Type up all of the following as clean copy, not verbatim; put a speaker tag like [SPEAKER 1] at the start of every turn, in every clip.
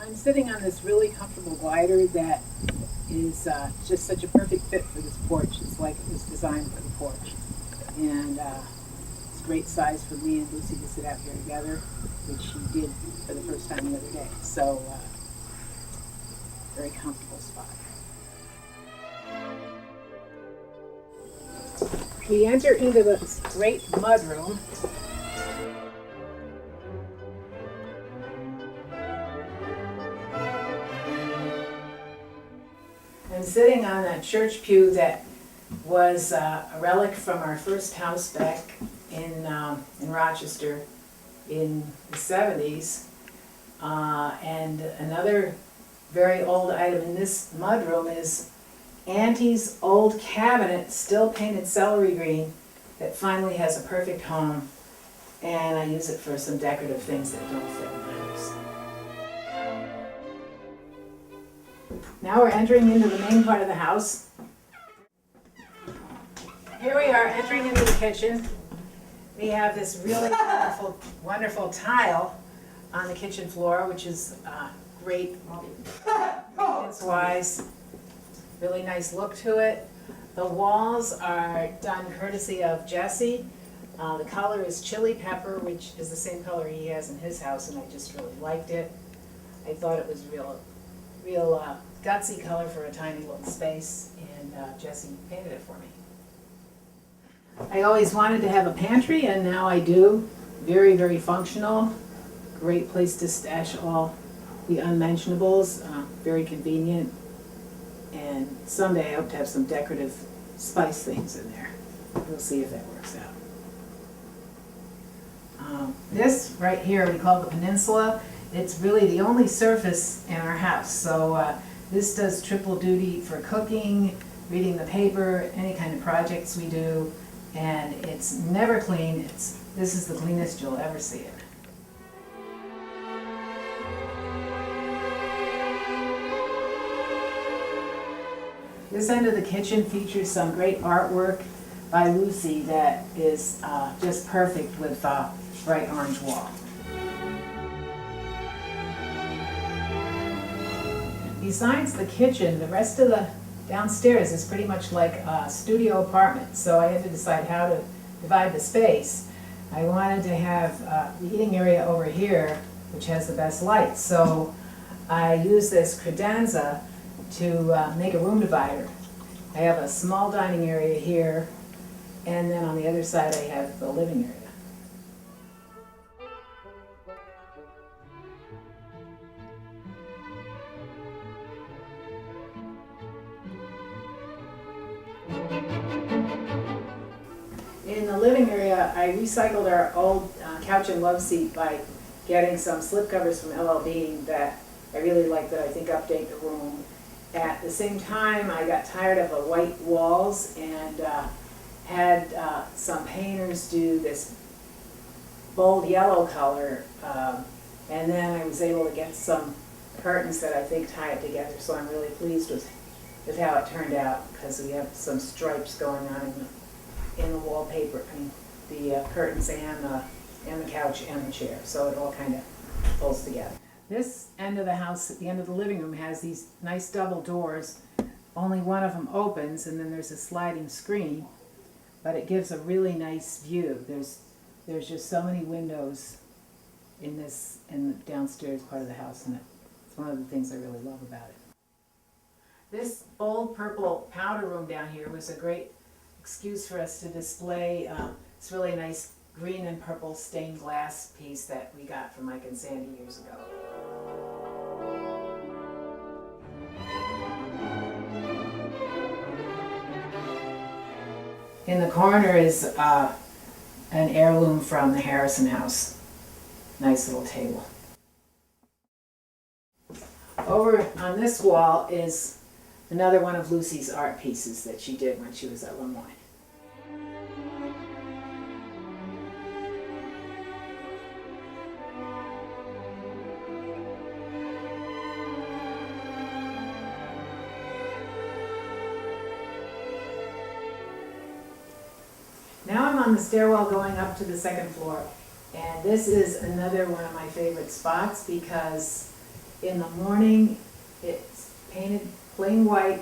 [SPEAKER 1] I'm sitting on this really comfortable glider that is just such a perfect fit for this porch. It's like it was designed for the porch. And it's a great size for me and Lucy to sit out here together, which she did for the first time the other day. So, very comfortable spot. We enter into this great mudroom. I'm sitting on a church pew that was a relic from our first house back in Rochester in the 70s. And another very old item in this mudroom is Auntie's old cabinet, still painted celery green, that finally has a perfect home. And I use it for some decorative things that don't fit in my house. Now we're entering into the main part of the house. Here we are entering into the kitchen. We have this really wonderful tile on the kitchen floor, which is great maintenance-wise. Really nice look to it. The walls are done courtesy of Jesse. The color is chili pepper, which is the same color he has in his house, and I just really liked it. I thought it was real gutsy color for a tiny little space, and Jesse painted it for me. I always wanted to have a pantry, and now I do. Very, very functional. Great place to stash all the unmentionables. Very convenient. And someday I hope to have some decorative spice things in there. We'll see if that works out. This right here we call the peninsula. It's really the only surface in our house. So this does triple duty for cooking, reading the paper, any kind of projects we do. And it's never clean. This is the cleanest you'll ever see it. This end of the kitchen features some great artwork by Lucy that is just perfect with bright orange wall. Besides the kitchen, the rest of the downstairs is pretty much like a studio apartment, so I had to decide how to divide the space. I wanted to have the eating area over here, which has the best light, so I used this credenza to make a room divider. I have a small dining area here, and then on the other side I have the living area. In the living area, I recycled our old couch and love seat by getting some slipcovers from LL that I really like, that I think update the room. At the same time, I got tired of the white walls and had some painters do this bold yellow color, and then I was able to get some curtains that I think tie it together, so I'm really pleased with how it turned out, because we have some stripes going on in the wallpaper, the curtains and the couch and the chair, so it all kind of pulls together. This end of the house, at the end of the living room, has these nice double doors. Only one of them opens, and then there's a sliding screen, but it gives a really nice view. There's just so many windows in the downstairs part of the house, and it's one of the things I really love about it. This old purple powder room down here was a great excuse for us to display this really nice green and purple stained glass piece that we got from Mike and Sandy years ago. In the corner is an heirloom from the Harrison house. Nice little table. Over on this wall is another one of Lucy's art pieces that she did when she was at Lemoyne. Now I'm on the stairwell going up to the second floor, and this is another one of my favorite spots because In the morning, it's painted plain white,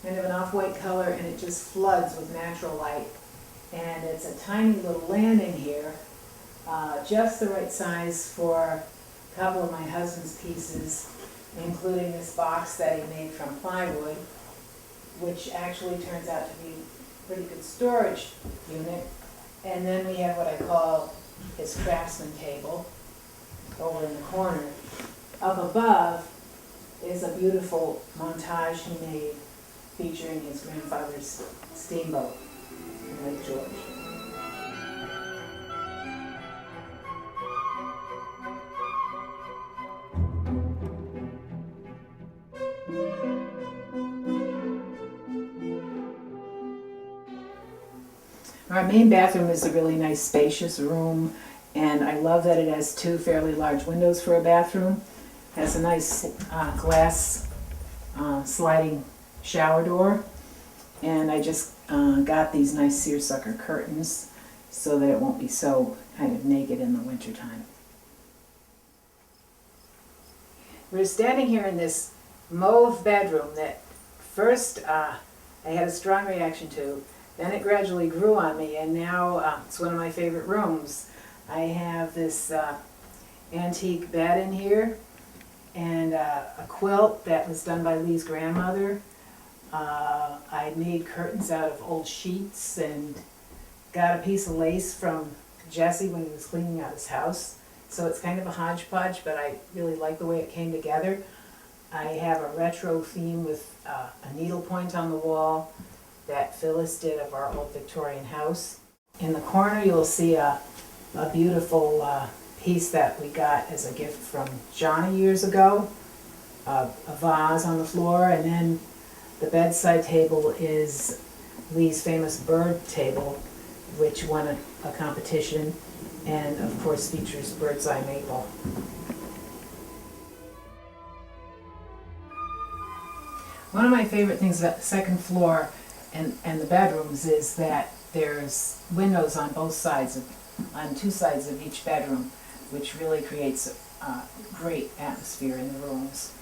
[SPEAKER 1] kind of an off-white color, and it just floods with natural light. And it's a tiny little landing here, just the right size for a couple of my husband's pieces, including this box that he made from plywood, which actually turns out to be a pretty good storage unit. And then we have what I call his craftsman table over in the corner. Up above is a beautiful montage he made featuring his grandfather's steamboat in Lake George. Our main bathroom is a really nice spacious room, and I love that it has two fairly large windows for a bathroom. It has a nice glass sliding shower door, and I just got these nice seersucker curtains so that it won't be so kind of naked in the wintertime. We're standing here in this mauve bedroom that first I had a strong reaction to. Then it gradually grew on me, and now it's one of my favorite rooms. I have this antique bed in here, and a quilt that was done by Lee's grandmother. I made curtains out of old sheets and got a piece of lace from Jesse when he was cleaning out his house. So it's kind of a hodgepodge, but I really like the way it came together. I have a retro theme with a needlepoint on the wall that Phyllis did of our old Victorian house. In the corner you'll see a beautiful piece that we got as a gift from Johnny years ago, a vase on the floor, and then the bedside table is Lee's famous bird table, which won a competition and of course features bird's eye maple. One of my favorite things about the second floor and the bedrooms is that there's windows on both sides on two sides of each bedroom, which really creates a great atmosphere in the rooms.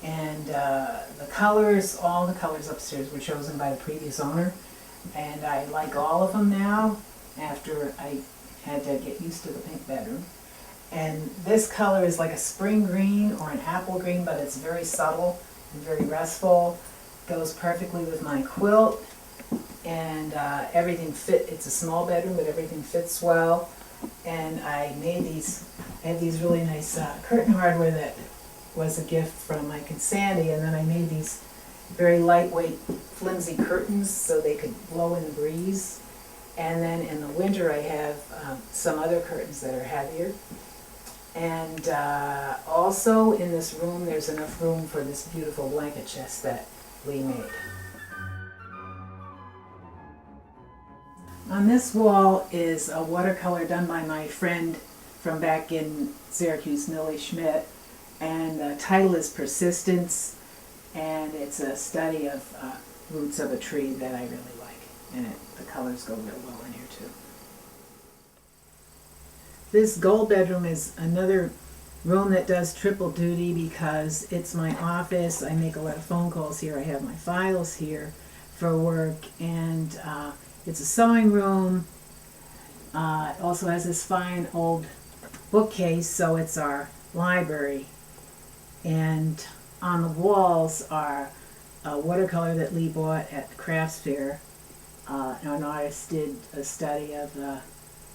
[SPEAKER 1] And the colors, all the colors upstairs were chosen by the previous owner, and I like all of them now after I had to get used to the pink bedroom. And this color is like a spring green or an apple green, but it's very subtle and very restful. Goes perfectly with my quilt, and everything fit. It's a small bedroom, but everything fits well. And I made these. I have these really nice curtain hardware that was a gift from Mike and Sandy, and then I made these very lightweight, flimsy curtains so they could blow in the breeze. And then in the winter I have some other curtains that are heavier. And also in this room there's enough room for this beautiful blanket chest that Lee made. On this wall is a watercolor done by my friend from back in Syracuse, Millie Schmidt, and the title is Persistence, and it's a study of roots of a tree that I really like, and the colors go real well in here too. This gold bedroom is another room that does triple duty because it's my office. I make a lot of phone calls here. I have my files here for work, and it's a sewing room. It also has this fine old bookcase, so it's our library. And on the walls are a watercolor that Lee bought at the crafts fair. An artist did a study of the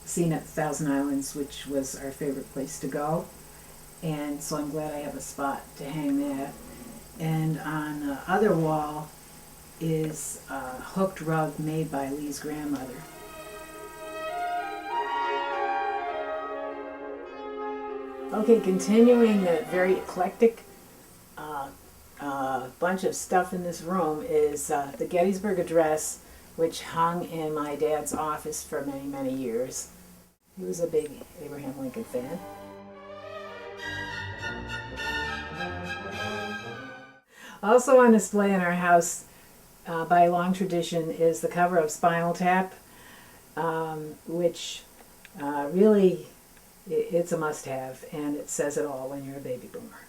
[SPEAKER 1] scene at Thousand Islands, which was our favorite place to go. And so I'm glad I have a spot to hang that. And on the other wall is a hooked rug made by Lee's grandmother. Okay, continuing the very eclectic bunch of stuff in this room is the Gettysburg Address, which hung in my dad's office for many, many years. He was a big Abraham Lincoln fan. Also on display in our house, by long tradition, is the cover of Spinal Tap, which really, it's a must-have, and it says it all when you're a baby boomer.